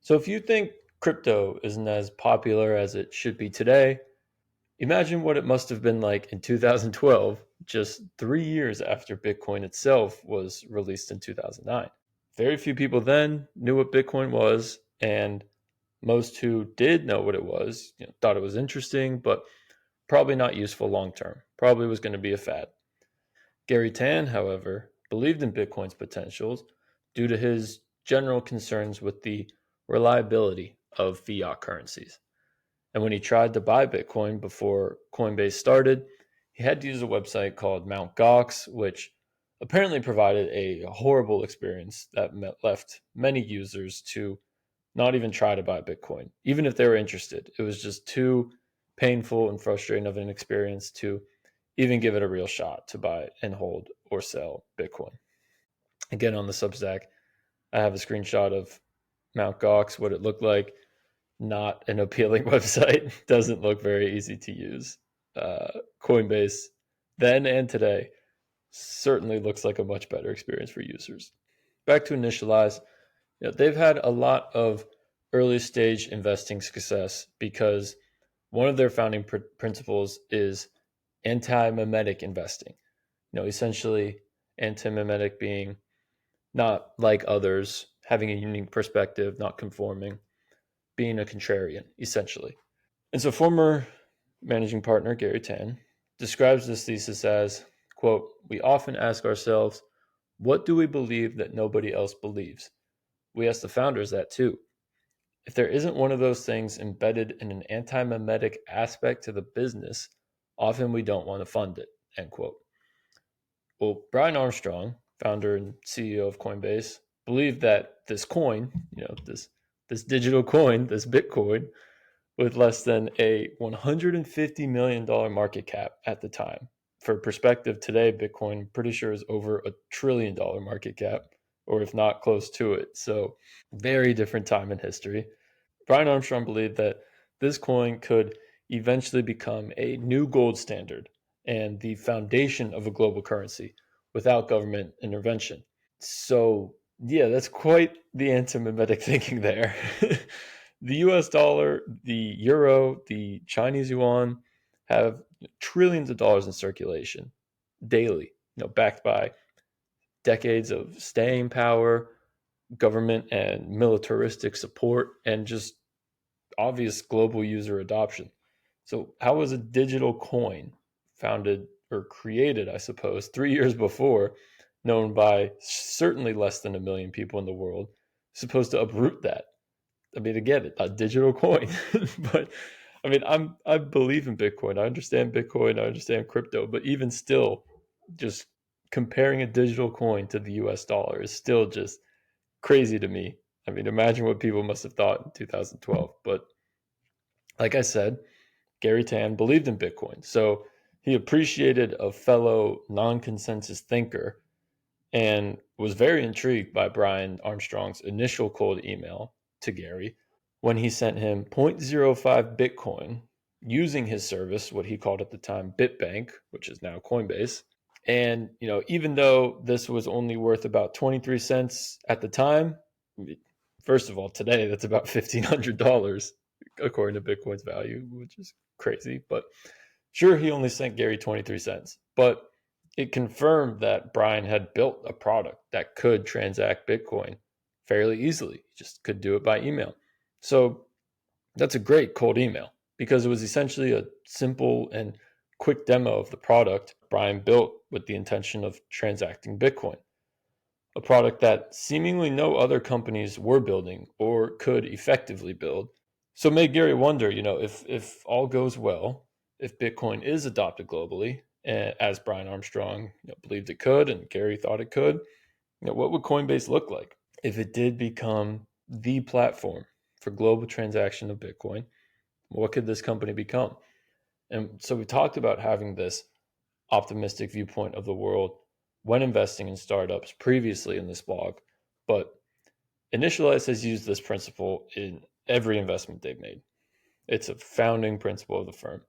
So if you think crypto isn't as popular as it should be today, imagine what it must have been like in 2012, just 3 years after Bitcoin itself was released in 2009. Very few people then knew what Bitcoin was, and most who did know what it was, thought it was interesting, but probably not useful long term. Probably was going to be a fad. Gary Tan, however, believed in Bitcoin's potentials due to his general concerns with the reliability of fiat currencies. And when he tried to buy Bitcoin before Coinbase started, he had to use a website called Mt. Gox, which apparently provided a horrible experience that left many users to not even try to buy Bitcoin, even if they were interested. It was just too painful and frustrating of an experience to even give it a real shot to buy and hold or sell Bitcoin. Again, on the Substack, I have a screenshot of Mt. Gox, what it looked like. Not an appealing website. Doesn't look very easy to use. Coinbase, then and today, certainly looks like a much better experience for users. Back to Initialize, they've had a lot of early stage investing success because one of their founding principles is anti-mimetic investing. Essentially anti-mimetic being not like others, having a unique perspective, not conforming, being a contrarian, essentially. And so former managing partner Gary Tan describes this thesis as, quote, "We often ask ourselves, what do we believe that nobody else believes? We ask the founders that too. If there isn't one of those things embedded in an anti-mimetic aspect to the business, often we don't want to fund it," end quote. Well, Brian Armstrong, founder and CEO of Coinbase, believed that this coin, this digital coin, this Bitcoin, with less than a $150 million market cap at the time. For perspective, today, Bitcoin, I'm pretty sure, is over $1 trillion market cap, or if not close to it. So, very different time in history. Brian Armstrong believed that this coin could eventually become a new gold standard and the foundation of a global currency without government intervention. So, yeah, that's quite the anti-mimetic thinking there. The US dollar, the euro, the Chinese yuan have trillions of dollars in circulation daily, backed by decades of staying power, government and militaristic support, and just obvious global user adoption. So, how was a digital coin founded or created, I suppose, 3 years before, known by certainly less than a million people in the world, supposed to uproot that? I mean, again, a digital coin, but I mean, I believe in Bitcoin. I understand Bitcoin. I understand crypto, but even still, just comparing a digital coin to the US dollar is still just crazy to me. I mean, imagine what people must have thought in 2012. But like I said, Gary Tan believed in Bitcoin. So he appreciated a fellow non consensus thinker and was very intrigued by Brian Armstrong's initial cold email to Gary when he sent him zero point zero 0.05 Bitcoin using his service, what he called at the time BitBank, which is now Coinbase. And, even though this was only worth about 23 cents at the time, first of all, today that's about $1,500 according to Bitcoin's value, which is crazy. But sure, he only sent Gary 23 cents. But it confirmed that Brian had built a product that could transact Bitcoin fairly easily. He just could do it by email. So that's a great cold email because it was essentially a simple and quick demo of the product Brian built with the intention of transacting Bitcoin, a product that seemingly no other companies were building or could effectively build. So it made Gary wonder, if all goes well, if Bitcoin is adopted globally, as Brian Armstrong believed it could and Gary thought it could, what would Coinbase look like if it did become the platform for global transaction of Bitcoin? What could this company become? And so we talked about having this optimistic viewpoint of the world when investing in startups previously in this blog, but Initialize has used this principle in every investment they've made. It's a founding principle of the firm.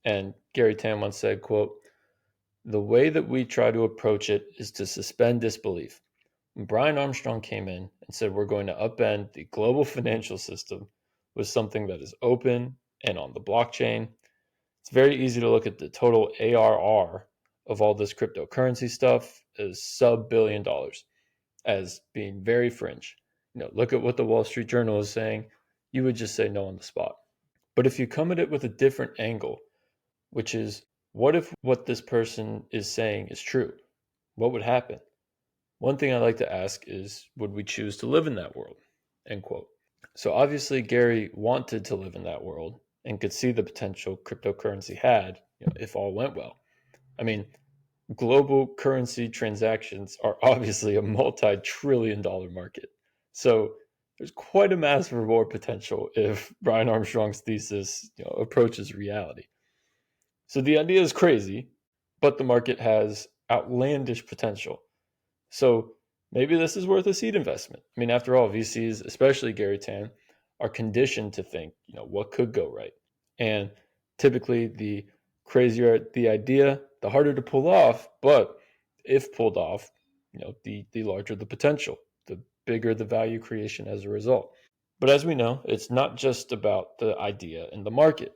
And Gary Tan once said, quote, "The way that we try to approach it is to suspend disbelief. When Brian Armstrong came in and said we're going to upend the global financial system with something that is open and on the blockchain, it's very easy to look at the total ARR of all this cryptocurrency stuff as sub-billion dollars as being very fringe. Look at what the Wall Street Journal is saying. You would just say no on the spot. But if you come at it with a different angle, which is, what if what this person is saying is true? What would happen? One thing I like to ask is, would we choose to live in that world? End quote. So obviously Gary wanted to live in that world and could see the potential cryptocurrency had, if all went well. I mean, global currency transactions are obviously a multi-trillion-dollar market. So there's quite a massive reward potential if Brian Armstrong's thesis approaches reality. So the idea is crazy, but the market has outlandish potential. So maybe this is worth a seed investment. I mean, after all, VCs, especially Gary Tan, are conditioned to think, what could go right? And typically the crazier the idea, the harder to pull off, but if pulled off, the larger the potential, the bigger the value creation as a result. But as we know, it's not just about the idea and the market.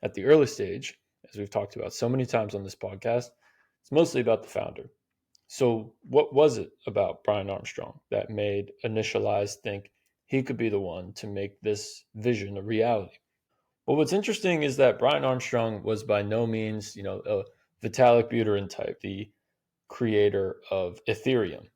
At the early stage, as we've talked about so many times on this podcast, it's mostly about the founder. So what was it about Brian Armstrong that made Initialized think he could be the one to make this vision a reality? Well, what's interesting is that Brian Armstrong was by no means, a Vitalik Buterin type, the creator of Ethereum.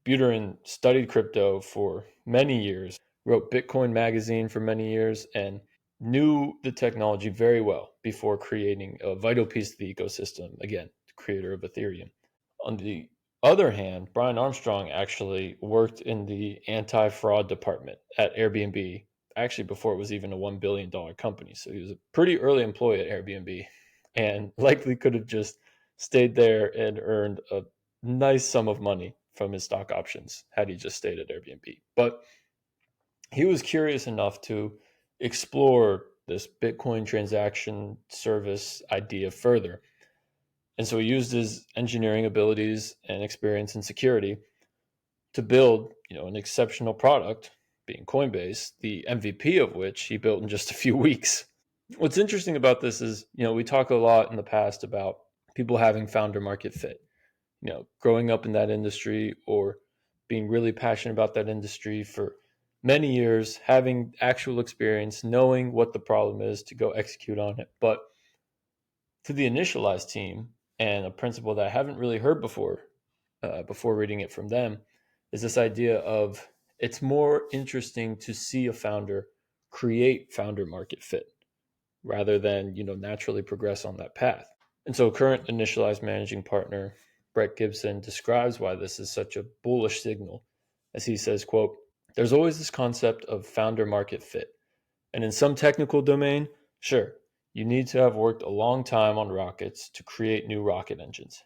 Buterin studied crypto for many years, wrote Bitcoin magazine for many years, and knew the technology very well before creating a vital piece of the ecosystem, again, the creator of Ethereum. On the other hand, Brian Armstrong actually worked in the anti-fraud department at Airbnb, actually before it was even a $1 billion company. So he was a pretty early employee at Airbnb and likely could have just stayed there and earned a nice sum of money from his stock options had he just stayed at Airbnb. But he was curious enough to explore this Bitcoin transaction service idea further. And so he used his engineering abilities and experience in security to build, an exceptional product, being Coinbase, the MVP of which he built in just a few weeks. What's interesting about this is, we talk a lot in the past about people having founder market fit, growing up in that industry or being really passionate about that industry for many years, having actual experience, knowing what the problem is to go execute on it. But to the Initialized team, and a principle that I haven't really heard before reading it from them, is this idea of it's more interesting to see a founder create founder market fit rather than naturally progress on that path. And so current Initialized managing partner Brett Gibson describes why this is such a bullish signal, as he says, quote, "There's always this concept of founder market fit. And in some technical domain, sure, you need to have worked a long time on rockets to create new rocket engines.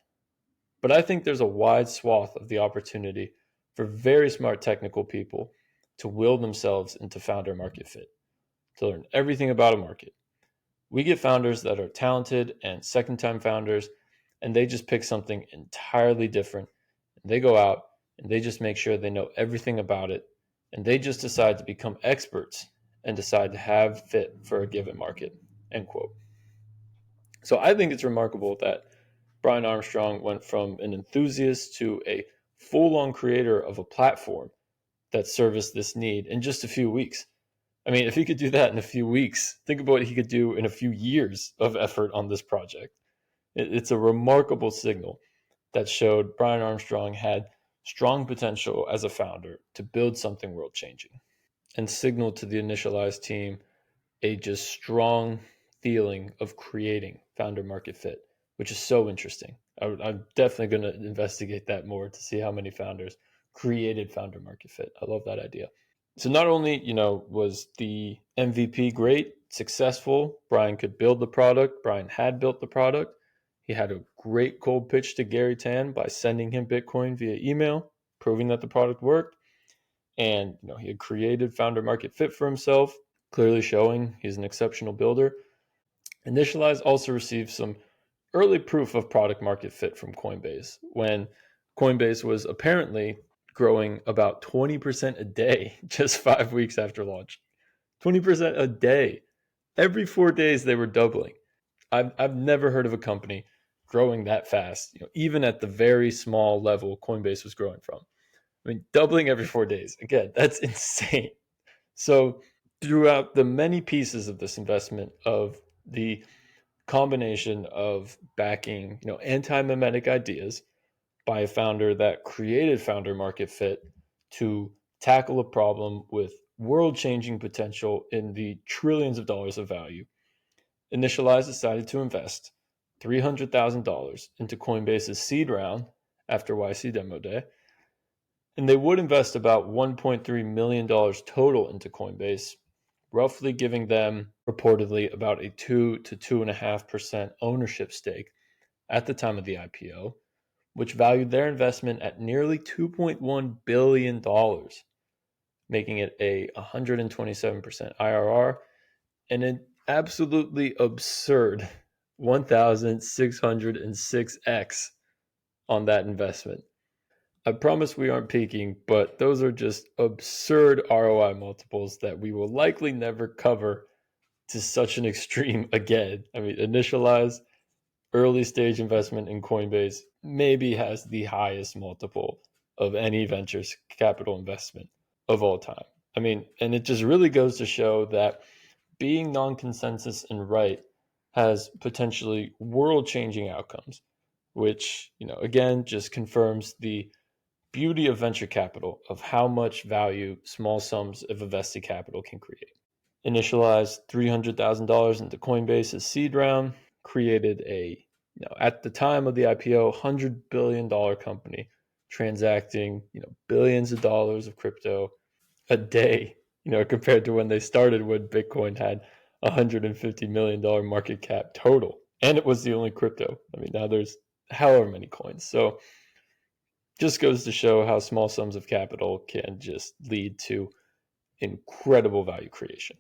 But I think there's a wide swath of the opportunity for very smart technical people to will themselves into founder market fit, to learn everything about a market. We get founders that are talented and second-time founders, and they just pick something entirely different. And they go out and they just make sure they know everything about it, and they just decide to become experts and decide to have fit for a given market." End quote. So I think it's remarkable that Brian Armstrong went from an enthusiast to a full-on creator of a platform that serviced this need in just a few weeks. I mean, if he could do that in a few weeks, think about what he could do in a few years of effort on this project. It's a remarkable signal that showed Brian Armstrong had strong potential as a founder to build something world-changing, and signaled to the Initialized team a just strong feeling of creating founder market fit, which is so interesting. I'm definitely going to investigate that more to see how many founders created founder market fit. I love that idea. So not only, was the MVP great, successful, Brian could build the product, Brian had built the product. He had a great cold pitch to Gary Tan by sending him Bitcoin via email, proving that the product worked. And, he had created founder market fit for himself, clearly showing he's an exceptional builder. Initialized also received some early proof of product market fit from Coinbase when Coinbase was apparently growing about 20% a day just 5 weeks after launch. 20% a day. Every 4 days they were doubling. I've never heard of a company growing that fast, even at the very small level Coinbase was growing from. I mean, doubling every 4 days. Again, that's insane. So throughout the many pieces of this investment, of the combination of backing, anti-mimetic ideas by a founder that created founder market fit to tackle a problem with world-changing potential in the trillions of dollars of value, Initialized decided to invest $300,000 into Coinbase's seed round after YC Demo Day, and they would invest about $1.3 million total into Coinbase, roughly giving them reportedly about a 2 to 2.5% ownership stake at the time of the IPO, which valued their investment at nearly $2.1 billion, making it a 127% IRR and an absolutely absurd 1,606x on that investment. I promise we aren't peaking, but those are just absurd ROI multiples that we will likely never cover to such an extreme again. I mean, Initialized early stage investment in Coinbase maybe has the highest multiple of any venture capital investment of all time. I mean, and it just really goes to show that being non-consensus and right has potentially world-changing outcomes, which, again, just confirms the beauty of venture capital, of how much value small sums of invested capital can create. Initialized $300,000 into Coinbase's seed round, created a, at the time of the IPO, $100 billion company transacting, billions of dollars of crypto a day, compared to when they started, when Bitcoin had $150 million market cap total. And it was the only crypto. I mean, now there's however many coins. So just goes to show how small sums of capital can just lead to incredible value creation.